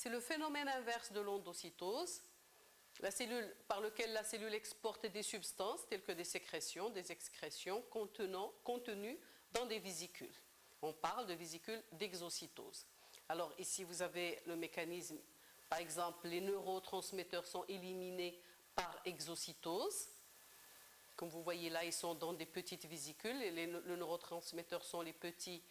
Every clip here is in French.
c'est le phénomène inverse de l'endocytose, la cellule par lequel la cellule exporte des substances telles que des sécrétions, des excrétions contenues dans des vésicules. On parle de vésicules d'exocytose. Alors ici vous avez le mécanisme, par exemple les neurotransmetteurs sont éliminés par exocytose. Comme vous voyez là, ils sont dans des petites vésicules et les neurotransmetteurs sont les petits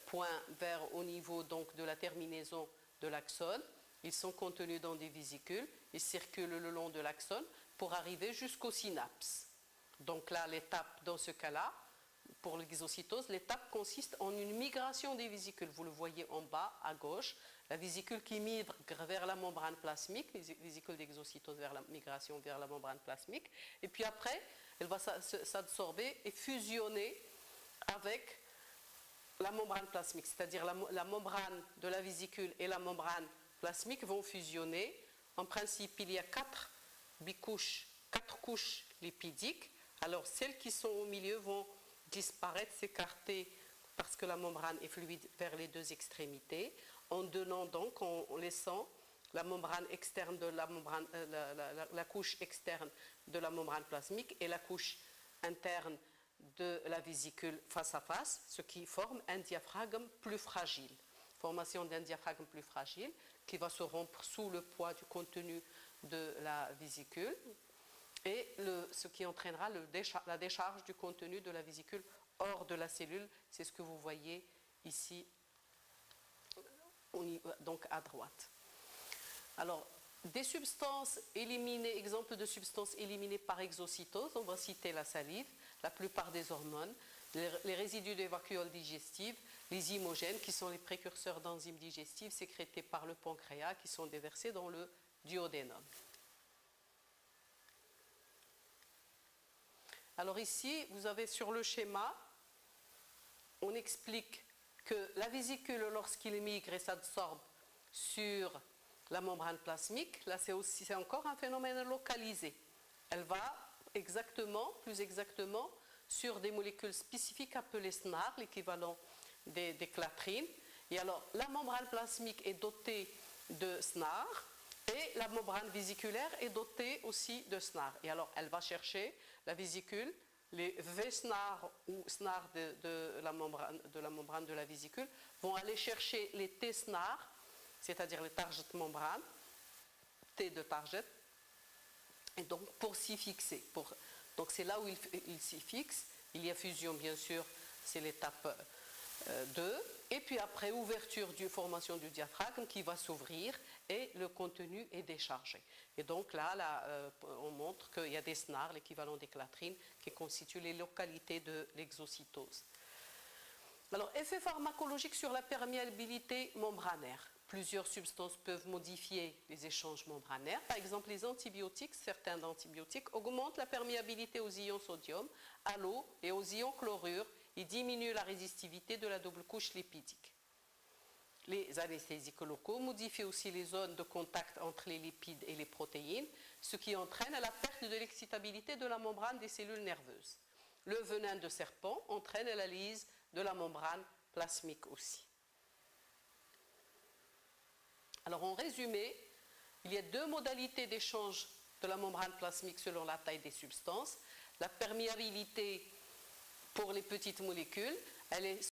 points verts au niveau donc de la terminaison de l'axone. Ils sont contenus dans des vésicules, ils circulent le long de l'axone pour arriver jusqu'aux synapses. Donc là, l'étape dans ce cas-là, pour l'exocytose, l'étape consiste en une migration des vésicules. Vous le voyez en bas à gauche, la vésicule qui migre vers la membrane plasmique, les vésicules d'exocytose vers la migration vers la membrane plasmique, et puis après, elle va s'absorber et fusionner avec la membrane plasmique, c'est-à-dire la membrane de la vésicule et la membrane plasmique vont fusionner. En principe, il y a 4 couches lipidiques. Alors, celles qui sont au milieu vont disparaître, s'écarter parce que la membrane est fluide vers les deux extrémités, en donnant donc, en laissant la membrane externe de la membrane, la couche externe de la membrane plasmique et la couche interne de la vésicule face à face, ce qui forme un diaphragme plus fragile. Formation d'un diaphragme plus fragile qui va se rompre sous le poids du contenu de la vésicule et ce qui entraînera la décharge du contenu de la vésicule hors de la cellule. C'est ce que vous voyez ici, donc à droite. Alors, des substances éliminées, exemple de substances éliminées par exocytose, on va citer la salive, la plupart des hormones, les résidus des vacuoles digestives, les imogènes qui sont les précurseurs d'enzymes digestives sécrétés par le pancréas qui sont déversés dans le duodénum. Alors ici, vous avez sur le schéma, on explique que la vésicule, lorsqu'il migre et s'absorbe sur la membrane plasmique, là c'est encore un phénomène localisé. Elle va plus exactement, sur des molécules spécifiques appelées SNAR, l'équivalent des clatrines. Et alors, la membrane plasmique est dotée de SNAR et la membrane vésiculaire est dotée aussi de SNAR. Et alors, elle va chercher la vésicule, les V-SNAR ou SNAR de la membrane de la vésicule vont aller chercher les T-SNAR, c'est-à-dire les target membranes, T de target, et donc pour s'y fixer. Donc c'est là où il s'y fixe. Il y a fusion, bien sûr, c'est l'étape 2. Et puis après, ouverture formation du diaphragme qui va s'ouvrir et le contenu est déchargé. Et donc là on montre qu'il y a des SNAR, l'équivalent des clatrines, qui constituent les localités de l'exocytose. Alors, effet pharmacologique sur la perméabilité membranaire. Plusieurs substances peuvent modifier les échanges membranaires. Par exemple, les antibiotiques, certains antibiotiques augmentent la perméabilité aux ions sodium, à l'eau et aux ions chlorure et diminuent la résistivité de la double couche lipidique. Les anesthésiques locaux modifient aussi les zones de contact entre les lipides et les protéines, ce qui entraîne la perte de l'excitabilité de la membrane des cellules nerveuses. Le venin de serpent entraîne la lyse de la membrane plasmique aussi. Alors en résumé, il y a 2 modalités d'échange de la membrane plasmique selon la taille des substances. La perméabilité pour les petites molécules, elle est